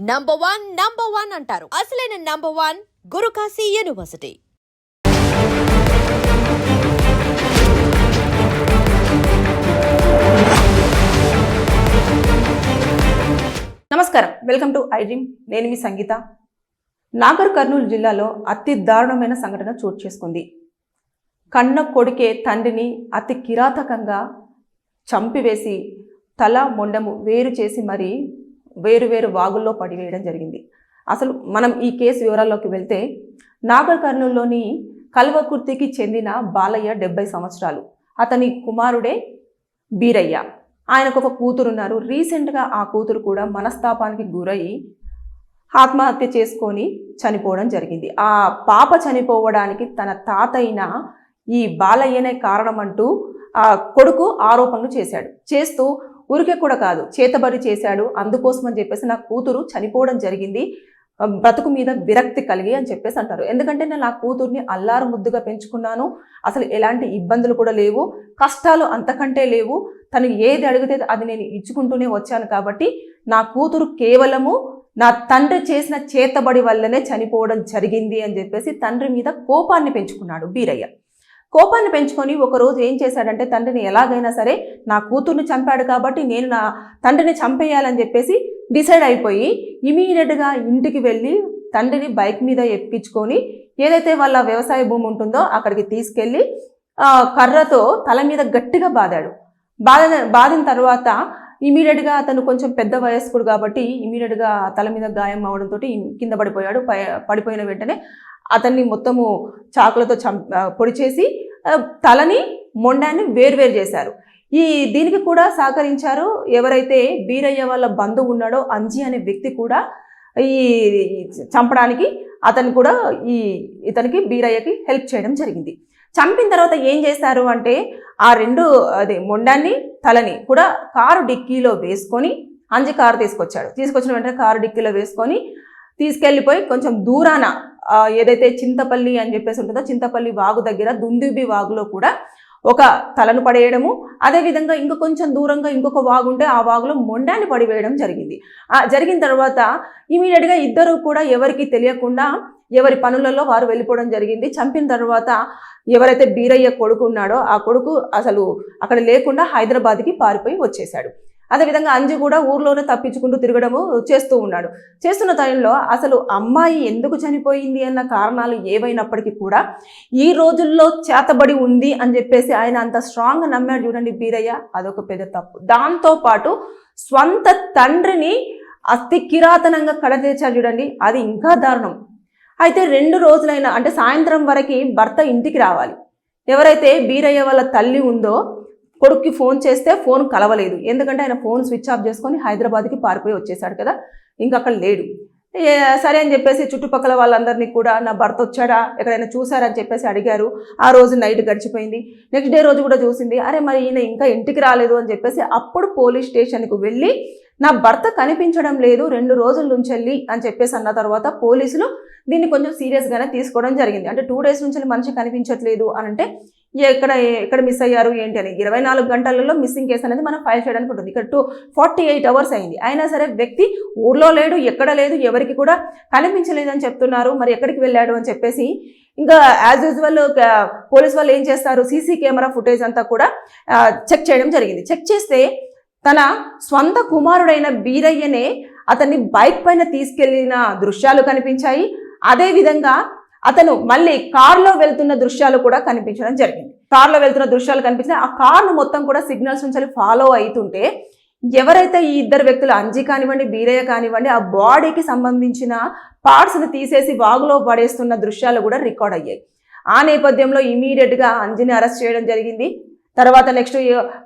Number one అంటారు. అసలైన number one Guru Kashi university. నమస్కారం, వెల్కమ్ టు ఐ డ్రీమ్. నేను మీ సంగీత. నాగర్ కర్నూలు జిల్లాలో అతి దారుణమైన సంఘటన చోటు చేసుకుంది. కన్న కొడుకే తండ్రిని అతి కిరాతకంగా చంపివేసి తల మొండము వేరు చేసి మరీ వేరు వాగుల్లో పడివేయడం జరిగింది. అసలు మనం ఈ కేసు వివరాల్లోకి వెళ్తే, నాగర్ కర్నూలులోని కల్వకుర్తికి చెందిన బాలయ్య 70 సంవత్సరాలు. అతని కుమారుడే బీరయ్య. ఆయనకు ఒక కూతురున్నారు. రీసెంట్గా ఆ కూతురు కూడా మనస్తాపానికి గురయ్యి ఆత్మహత్య చేసుకొని చనిపోవడం జరిగింది. ఆ పాప చనిపోవడానికి తన తాతయ్యన ఈ బాలయ్యనే కారణమంటూ ఆ కొడుకు ఆరోపణలు చేస్తూ ఊరికే కూడా కాదు, చేతబడి చేశాడు. అందుకోసమని చెప్పేసి నా కూతురు చనిపోవడం జరిగింది, బ్రతుకు మీద విరక్తి కలిగి అని చెప్పేసి అంటారు. ఎందుకంటే నేను నా కూతుర్ని అల్లారు ముద్దుగా పెంచుకున్నాను, అసలు ఎలాంటి ఇబ్బందులు కూడా లేవు, కష్టాలు అంతకంటే లేవు, తను ఏది అడిగితే అది నేను ఇచ్చుకుంటూనే వచ్చాను. కాబట్టి నా కూతురు కేవలము నా తండ్రి చేసిన చేతబడి వల్లనే చనిపోవడం జరిగింది అని చెప్పేసి తండ్రి మీద కోపాన్ని పెంచుకున్నాడు బీరయ్య. కోపాన్ని పెంచుకొని ఒకరోజు ఏం చేశాడంటే, తండ్రిని ఎలాగైనా సరే నా కూతుర్ని చంపాడు కాబట్టి నేను నా తండ్రిని చంపేయాలని చెప్పేసి డిసైడ్ అయిపోయి ఇమీడియట్గా ఇంటికి వెళ్ళి తండ్రిని బైక్ మీద ఎక్కించుకొని ఏదైతే వాళ్ళ వ్యవసాయ భూమి ఉంటుందో అక్కడికి తీసుకెళ్ళి కర్రతో తల మీద గట్టిగా బాదిన తర్వాత ఇమీడియట్గా అతను కొంచెం పెద్ద వయస్కుడు కాబట్టి ఇమీడియట్గా తల మీద గాయం అవడంతో కింద పడిపోయాడు. పడిపోయిన వెంటనే అతన్ని మొత్తము చాకులతో పొడి చేసి తలని మొండాన్ని వేరు చేశారు. దీనికి కూడా సహకరించారు ఎవరైతే బీరయ్య వాళ్ళ బంధువు ఉన్నాడో అంజీ అనే వ్యక్తి కూడా ఈ చంపడానికి అతను కూడా ఇతనికి బీరయ్యకి హెల్ప్ చేయడం జరిగింది. చంపిన తర్వాత ఏం చేశారు అంటే, ఆ మొండాన్ని తలని కూడా కారు డిక్కీలో వేసుకొని అంజి కారు తీసుకొచ్చిన వెంటనే కారు డిక్కీలో వేసుకొని తీసుకెళ్ళిపోయి కొంచెం దూరాన ఏదైతే చింతపల్లి అని చెప్పేసి ఉంటుందో చింతపల్లి వాగు దగ్గర దుందుబి వాగులో కూడా ఒక తలను పడేయడము, అదేవిధంగా ఇంక కొంచెం దూరంగా ఇంకొక వాగు ఉంటే ఆ వాగులో మొండాన్ని పడివేయడం జరిగింది. జరిగిన తర్వాత ఇమీడియట్గా ఇద్దరు కూడా ఎవరికి తెలియకుండా ఎవరి పనులలో వారు వెళ్ళిపోవడం జరిగింది. చంపిన తర్వాత ఎవరైతే బీరయ్య కొడుకు ఉన్నాడో ఆ కొడుకు అసలు అక్కడ లేకుండా హైదరాబాద్కి పారిపోయి వచ్చేశాడు. అదేవిధంగా అంజు కూడా ఊర్లోనే తప్పించుకుంటూ తిరగడము చేస్తున్న టైంలో అసలు అమ్మాయి ఎందుకు చనిపోయింది అన్న కారణాలు ఏవైనప్పటికీ కూడా ఈ రోజుల్లో చేతబడి ఉంది అని చెప్పేసి ఆయన అంత స్ట్రాంగ్గా నమ్మాడు చూడండి బీరయ్య. అదొక పెద్ద తప్పు. దాంతోపాటు స్వంత తండ్రిని అతి కిరాతనంగా కడతీర్చారు చూడండి, అది ఇంకా దారుణం. అయితే 2 రోజులైనా అంటే సాయంత్రం వరకు భర్త ఇంటికి రావాలి. ఎవరైతే బీరయ్య వాళ్ళ తల్లి ఉందో కొడుక్కి ఫోన్ చేస్తే ఫోన్ కలవలేదు. ఎందుకంటే ఆయన ఫోన్ స్విచ్ ఆఫ్ చేసుకొని హైదరాబాద్కి పారిపోయి వచ్చేసాడు కదా, ఇంకా అక్కడ లేడు. సరే అని చెప్పేసి చుట్టుపక్కల వాళ్ళందరినీ కూడా నా భర్త వచ్చాడా ఎక్కడైనా చూసారని చెప్పేసి అడిగారు. ఆ రోజు నైట్ గడిచిపోయింది. నెక్స్ట్ డే రోజు కూడా చూసింది. అరే మరి ఈయన ఇంకా ఇంటికి రాలేదు అని చెప్పేసి అప్పుడు పోలీస్ స్టేషన్కి వెళ్ళి నా భర్త కనిపించడం లేదు 2 రోజుల నుంచి వెళ్ళి అని చెప్పేసి అన్న తర్వాత పోలీసులు దీన్ని కొంచెం సీరియస్గానే తీసుకోవడం జరిగింది. అంటే 2 డేస్ నుంచి మనిషి కనిపించట్లేదు అని అంటే ఎక్కడ మిస్ అయ్యారు ఏంటి అని 24 గంటలలో మిస్సింగ్ కేసు అనేది మనం ఫైల్ చేయడానికి ఉంటుంది. ఇక్కడ 48 అవర్స్ అయింది. అయినా సరే వ్యక్తి ఊర్లో లేడు, ఎక్కడ లేదు, ఎవరికి కూడా కనిపించలేదని చెప్తున్నారు. మరి ఎక్కడికి వెళ్ళాడు అని చెప్పేసి ఇంకా యాజ్ యూజువల్ పోలీస్ వాళ్ళు ఏం చేస్తారు, సీసీ కెమెరా ఫుటేజ్ అంతా కూడా చెక్ చేయడం జరిగింది. చెక్ చేస్తే తన స్వంత కుమారుడైన బీరయ్యనే అతన్ని బైక్ పైన తీసుకెళ్లిన దృశ్యాలు కనిపించాయి. అదేవిధంగా అతను మళ్ళీ కారులో వెళ్తున్న దృశ్యాలు కూడా కనిపించడం జరిగింది. కారులో వెళ్తున్న దృశ్యాలు కనిపించిన ఆ కార్ను మొత్తం కూడా సిగ్నల్స్ నుంచి ఫాలో అవుతుంటే ఎవరైతే ఈ ఇద్దరు వ్యక్తులు అంజీ కానివ్వండి బీరయ్య కానివ్వండి ఆ బాడీకి సంబంధించిన పార్ట్స్ని తీసేసి వాగులో పడేస్తున్న దృశ్యాలు కూడా రికార్డ్ అయ్యాయి. ఆ నేపథ్యంలో ఇమీడియట్గా అంజీని అరెస్ట్ చేయడం జరిగింది. తర్వాత నెక్స్ట్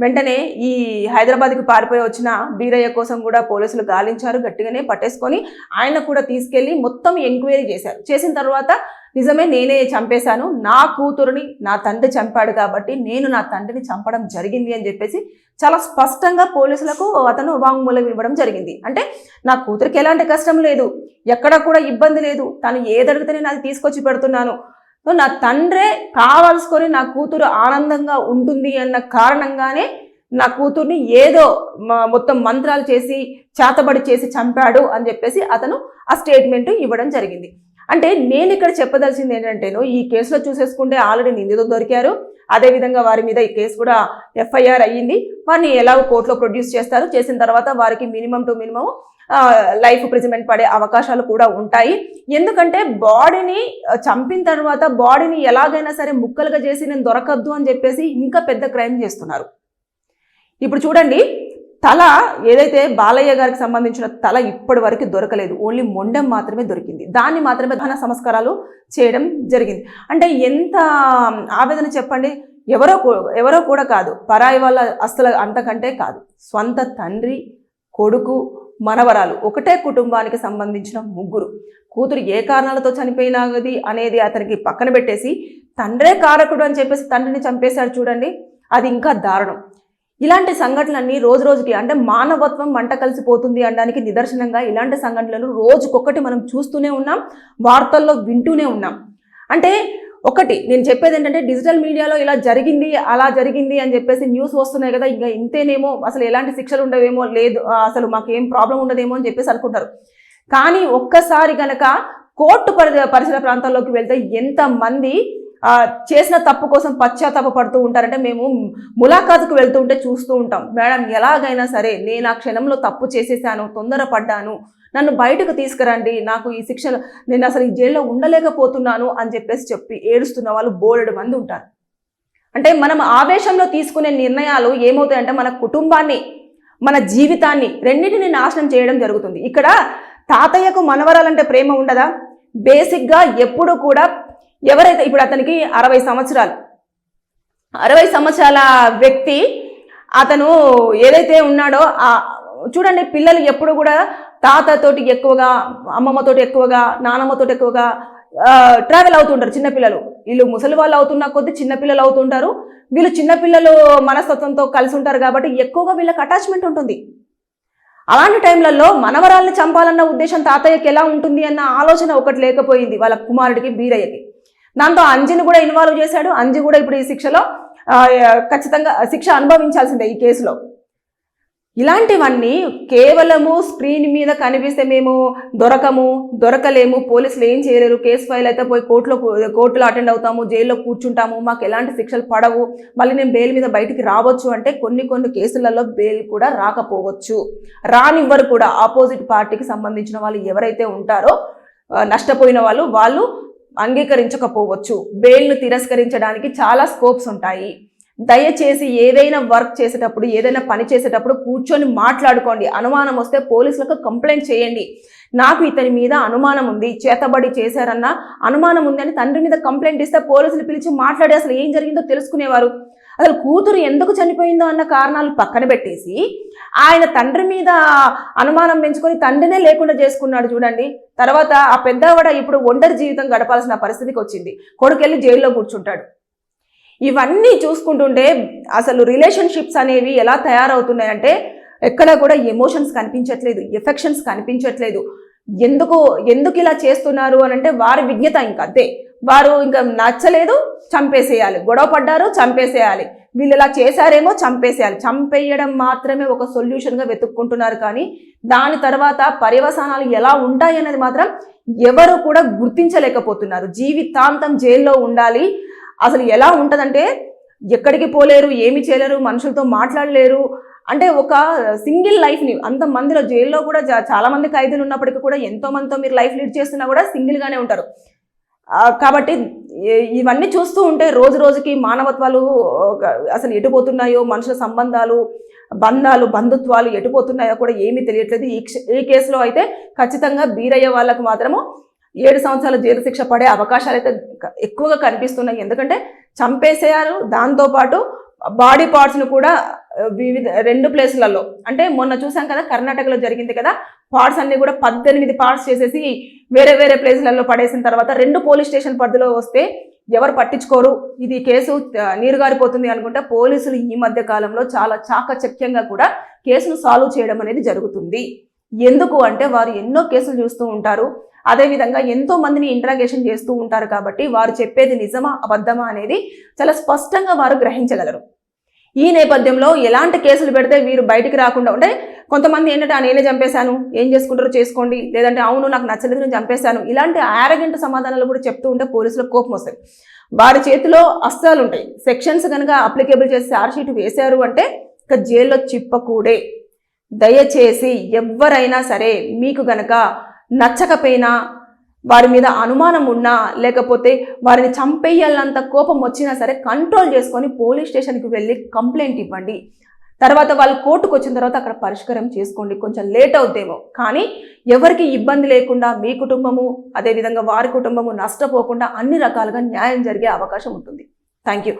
వెంటనే ఈ హైదరాబాద్కి పారిపోయి వచ్చిన బీరయ్య కోసం కూడా పోలీసులు గాలించారు, గట్టిగానే పట్టేసుకొని ఆయన కూడా తీసుకెళ్ళి మొత్తం ఎంక్వైరీ చేసిన తర్వాత నిజమే నేనే చంపేశాను, నా కూతురుని నా తండ్రి చంపాడు కాబట్టి నేను నా తండ్రిని చంపడం జరిగింది అని చెప్పేసి చాలా స్పష్టంగా పోలీసులకు అతను వాంగ్మూలం ఇవ్వడం జరిగింది. అంటే నా కూతురికి ఎలాంటి కష్టం లేదు, ఎక్కడా కూడా ఇబ్బంది లేదు, తను ఏదడిగితే నేను అది తీసుకొచ్చి పెడుతున్నాను, నా తండ్రే కావాల్సుకొని నా కూతురు ఆనందంగా ఉంటుంది అన్న కారణంగానే నా కూతుర్ని ఏదో మొత్తం మంత్రాలు చేసి చేతబడి చేసి చంపాడు అని చెప్పేసి అతను ఆ స్టేట్మెంట్ ఇవ్వడం జరిగింది. అంటే నేను ఇక్కడ చెప్పదలసింది ఏంటంటేను, ఈ కేసులో చూసేసుకుంటే ఆల్రెడీ నిందితులు దొరికారు. అదేవిధంగా వారి మీద ఈ కేసు కూడా ఎఫ్ఐఆర్ అయ్యింది. వారిని ఎలా కోర్టులో ప్రొడ్యూస్ చేస్తారు, చేసిన తర్వాత వారికి మినిమం టు మినిమం లైఫ్ ప్రిజన్మెంట్ పడే అవకాశాలు కూడా ఉంటాయి. ఎందుకంటే బాడీని చంపిన తర్వాత బాడీని ఎలాగైనా సరే ముక్కలుగా చేసి నేను దొరకద్దు అని చెప్పేసి ఇంకా పెద్ద క్రైమ్ చేస్తున్నారు. ఇప్పుడు చూడండి, తల ఏదైతే బాలయ్య గారికి సంబంధించిన తల ఇప్పటి వరకు దొరకలేదు. ఓన్లీ మొండెం మాత్రమే దొరికింది. దాన్ని మాత్రమే దహన సంస్కారాలు చేయడం జరిగింది. అంటే ఎంత ఆవేదన చెప్పండి. ఎవరో కూడా కాదు, పరాయి వాళ్ళ అస్సలు అంతకంటే కాదు, స్వంత తండ్రి, కొడుకు, మనవరాలు, ఒకటే కుటుంబానికి సంబంధించిన ముగ్గురు. కూతురు ఏ కారణాలతో చనిపోయినది అనేది అతనికి పక్కన పెట్టేసి తండ్రే కారకుడు అని చెప్పేసి తండ్రిని చంపేశాడు చూడండి. అది ఇంకా దారుణం. ఇలాంటి సంఘటనలన్నీ రోజు రోజుకి, అంటే మానవత్వం మంట కలిసిపోతుంది అనడానికి నిదర్శనంగా ఇలాంటి సంఘటనలు రోజుకొకటి మనం చూస్తూనే ఉన్నాం, వార్తల్లో వింటూనే ఉన్నాం. అంటే ఒకటి నేను చెప్పేది ఏంటంటే, డిజిటల్ మీడియాలో ఇలా జరిగింది అలా జరిగింది అని చెప్పేసి న్యూస్ వస్తున్నాయి కదా, ఇంకా ఇంతేనేమో, అసలు ఎలాంటి శిక్షలు ఉండవేమో, లేదు అసలు మాకేం ప్రాబ్లం ఉండదేమో అని చెప్పేసి అనుకుంటారు. కానీ ఒక్కసారి కనుక కోర్టు పరిసర ప్రాంతాల్లోకి వెళ్తే ఎంతమంది చేసిన తప్పు కోసం పశ్చాత్తాప పడుతూ ఉంటారంటే, మేము ములాఖాతుకు వెళ్తూ ఉంటే చూస్తూ ఉంటాం. మేడం ఎలాగైనా సరే నేను ఆ క్షణంలో తప్పు చేసేసాను, తొందరపడ్డాను, నన్ను బయటకు తీసుకురండి, నాకు ఈ శిక్షలు, నేను అసలు ఈ జైల్లో ఉండలేకపోతున్నాను అని చెప్పి ఏడుస్తున్న వాళ్ళు బోలెడు మంది ఉంటారు. అంటే మనం ఆవేశంలో తీసుకునే నిర్ణయాలు ఏమవుతాయంటే మన కుటుంబాన్ని, మన జీవితాన్ని రెండింటిని నాశనం చేయడం జరుగుతుంది. ఇక్కడ తాతయ్యకు మనవరాలంటే ప్రేమ ఉండదా? బేసిక్గా ఎప్పుడు కూడా ఎవరైతే, ఇప్పుడు అతనికి 60 సంవత్సరాలు, 60 సంవత్సరాల వ్యక్తి అతను ఏదైతే ఉన్నాడో చూడండి, పిల్లలు ఎప్పుడు కూడా తాతతోటి ఎక్కువగా, అమ్మమ్మతోటి ఎక్కువగా, నానమ్మతోటి ఎక్కువగా ట్రావెల్ అవుతుంటారు చిన్నపిల్లలు. వీళ్ళు ముసలి వాళ్ళు అవుతున్న కొద్దీ చిన్నపిల్లలు అవుతుంటారు. వీళ్ళు చిన్నపిల్లలు మనస్తత్వంతో కలిసి ఉంటారు కాబట్టి ఎక్కువగా వీళ్ళకి అటాచ్మెంట్ ఉంటుంది. అలాంటి టైంలలో మనవరాల్ని చంపాలన్న ఉద్దేశం తాతయ్యకి ఎలా ఉంటుంది అన్న ఆలోచన ఒకటి లేకపోయింది వాళ్ళ కుమారుడికి, బీరయ్యకి. దాంతో అంజిని కూడా ఇన్వాల్వ్ చేశాడు. అంజి కూడా ఇప్పుడు ఈ శిక్షలో ఖచ్చితంగా శిక్ష అనుభవించాల్సిందే ఈ కేసులో. ఇలాంటివన్నీ కేవలము స్క్రీన్ మీద కనిపిస్తే మేము దొరకలేము, పోలీసులు ఏం చేయలేరు, కేసు ఫైల్ అయితే పోయి కోర్టులో అటెండ్ అవుతాము, జైల్లో కూర్చుంటాము, మాకు ఎలాంటి శిక్షలు పడవు, మళ్ళీ నేను బెయిల్ మీద బయటికి రావచ్చు అంటే కొన్ని కేసులలో బెయిల్ కూడా రాకపోవచ్చు, రానివ్వరు కూడా. ఆపోజిట్ పార్టీకి సంబంధించిన వాళ్ళు ఎవరైతే ఉంటారో నష్టపోయిన వాళ్ళు అంగీకరించకపోవచ్చు. బెయిల్ను తిరస్కరించడానికి చాలా స్కోప్స్ ఉంటాయి. దయచేసి ఏదైనా వర్క్ చేసేటప్పుడు, ఏదైనా పని చేసేటప్పుడు కూర్చొని మాట్లాడుకోండి. అనుమానం వస్తే పోలీసులకు కంప్లైంట్ చేయండి. నాకు ఇతని మీద అనుమానం ఉంది, చేతబడి చేశారన్న అనుమానం ఉంది అని తండ్రి మీద కంప్లైంట్ ఇస్తే పోలీసులు పిలిచి మాట్లాడి అసలు ఏం జరిగిందో తెలుసుకునేవారు. అసలు కూతురు ఎందుకు చనిపోయిందో అన్న కారణాలు పక్కన పెట్టేసి ఆయన తండ్రి మీద అనుమానం పెంచుకొని తండ్రినే లేకుండా చేసుకున్నాడు చూడండి. తర్వాత ఆ పెద్దవాడ ఇప్పుడు ఒంటరి జీవితం గడపాల్సిన పరిస్థితికి వచ్చింది. కొడుకెళ్ళి జైల్లో కూర్చుంటాడు. ఇవన్నీ చూసుకుంటుంటే అసలు రిలేషన్షిప్స్ అనేవి ఎలా తయారవుతున్నాయంటే ఎక్కడ కూడా ఎమోషన్స్ కనిపించట్లేదు, ఎఫెక్షన్స్ కనిపించట్లేదు. ఎందుకు ఇలా చేస్తున్నారు అని అంటే వారి విజ్ఞత ఇంకా అంతే. వారు ఇంకా నచ్చలేదు, చంపేసేయాలి, గొడవ పడ్డారు, చంపేసేయాలి, వీళ్ళు ఇలా చేశారేమో చంపేసేయాలి. చంపేయడం మాత్రమే ఒక సొల్యూషన్గా వెతుక్కుంటున్నారు. కానీ దాని తర్వాత పర్యవసానాలు ఎలా ఉంటాయి అనేది మాత్రం ఎవరు కూడా గుర్తించలేకపోతున్నారు. జీవితాంతం జైల్లో ఉండాలి. అసలు ఎలా ఉంటుందంటే ఎక్కడికి పోలేరు, ఏమి చేయలేరు, మనుషులతో మాట్లాడలేరు. అంటే ఒక సింగిల్ లైఫ్ని, అంతమందిలో జైల్లో కూడా చాలా మంది ఖైదీలు ఉన్నప్పటికీ కూడా ఎంతో మందితో మీరు లైఫ్ లీడ్ చేస్తున్నా కూడా సింగిల్గానే ఉంటారు. కాబట్టి ఇవన్నీ చూస్తూ ఉంటే రోజు రోజుకి మానవత్వాలు అసలు ఎటుపోతున్నాయో, మనుషుల సంబంధాలు, బంధుత్వాలు ఎటుపోతున్నాయో కూడా ఏమీ తెలియట్లేదు. ఈ కేసులో అయితే ఖచ్చితంగా బీరయ్య వాళ్ళకు మాత్రము 7 సంవత్సరాల జైలు శిక్ష పడే అవకాశాలు అయితే ఎక్కువగా కనిపిస్తున్నాయి. ఎందుకంటే చంపేసేయారు, దాంతోపాటు బాడీ పార్ట్స్ను కూడా వివిధ 2 ప్లేసులలో, అంటే మొన్న చూసాం కదా కర్ణాటకలో జరిగింది కదా, పార్ట్స్ అన్ని కూడా 18 పార్ట్స్ చేసేసి వేరే ప్లేసులలో పడేసిన తర్వాత 2 పోలీస్ స్టేషన్ పరిధిలో వస్తే ఎవరు పట్టించుకోరు, ఇది కేసు నీరుగారిపోతుంది అనుకుంటే పోలీసులు ఈ మధ్య కాలంలో చాలా చాకచక్యంగా కూడా కేసును సాల్వ్ చేయడం అనేది జరుగుతుంది. ఎందుకు అంటే వారు ఎన్నో కేసులు చూస్తూ ఉంటారు, అదేవిధంగా ఎంతో మందిని ఇంట్రాగేషన్ చేస్తూ ఉంటారు. కాబట్టి వారు చెప్పేది నిజమా అబద్ధమా అనేది చాలా స్పష్టంగా వారు గ్రహించగలరు. ఈ నేపథ్యంలో ఎలాంటి కేసులు పెడితే వీరు బయటికి రాకుండా ఉంటే కొంతమంది ఏంటంటే నేనే చంపేశాను, ఏం చేసుకుంటారో చేసుకోండి, లేదంటే అవును నాకు నచ్చలేదు నేను చంపేశాను, ఇలాంటి ఆరగంట సమాధానాలు కూడా చెప్తూ ఉంటే పోలీసులకు కోపం వస్తుంది. వారి చేతిలో అస్త్రాలు ఉంటాయి. సెక్షన్స్ కనుక అప్లికేబుల్ చేసి ఛార్జ్షీట్ వేశారు అంటే ఇక జైల్లో చిప్పకూడే. దయచేసి ఎవరైనా సరే మీకు గనక నచ్చకపోయినా, వారి మీద అనుమానం ఉన్నా, లేకపోతే వారిని చంపేయాలంత కోపం వచ్చినా సరే కంట్రోల్ చేసుకొని పోలీస్ స్టేషన్కి వెళ్ళి కంప్లైంట్ ఇవ్వండి. తర్వాత వాళ్ళు కోర్టుకు వచ్చిన తర్వాత అక్కడ పరిష్కారం చేసుకోండి. కొంచెం లేట్ అవుతేమో కానీ ఎవరికి ఇబ్బంది లేకుండా మీ కుటుంబము అదేవిధంగా వారి కుటుంబము నష్టపోకుండా అన్ని రకాలుగా న్యాయం జరిగే అవకాశం ఉంటుంది. Thank you.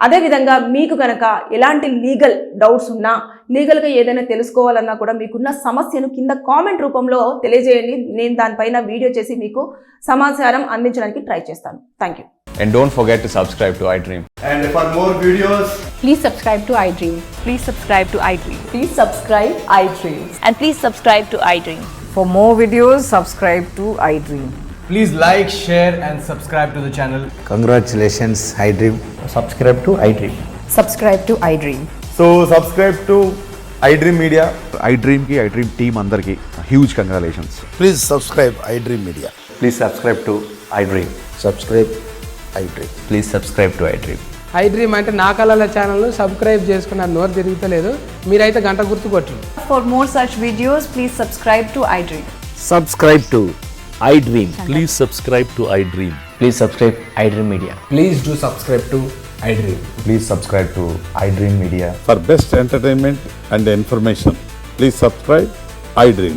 అదేవిధంగా మీకు కనుక ఎలాంటి లీగల్ డౌట్స్ ఉన్నా, లీగల్గా ఏదైనా తెలుసుకోవాలన్నా కూడా మీకున్న సమస్యను కింద కామెంట్ రూపంలో తెలియజేయండి. నేను దానిపైన వీడియో చేసి మీకు సమాచారం అందించడానికి ట్రై చేస్తాను. Thank you. And don't forget to subscribe to iDream. And for more videos, Please subscribe to iDream. Please subscribe to iDream. Please subscribe iDream. And please subscribe to iDream. For more videos, subscribe to iDream. please like, share and subscribe to the channel. Congratulations, iDream. Subscribe to iDream. Subscribe to iDream. So subscribe to iDream Media. iDream ki iDream team andarki huge congratulations. Please subscribe iDream Media. Please subscribe to iDream. Subscribe iDream. Please subscribe to iDream. iDream అంటే నా కళల ఛానల్ను subscribe చేసుకున్న నోరు తిరుగుతలేదు, మీరైతే గంట గుర్తు కొట్టండి. For more such videos, please subscribe to iDream. Subscribe to iDream. Please subscribe to iDream. Please subscribe iDream Media. Please do subscribe to iDream. Please subscribe to iDream Media. For best entertainment and information, please subscribe iDream.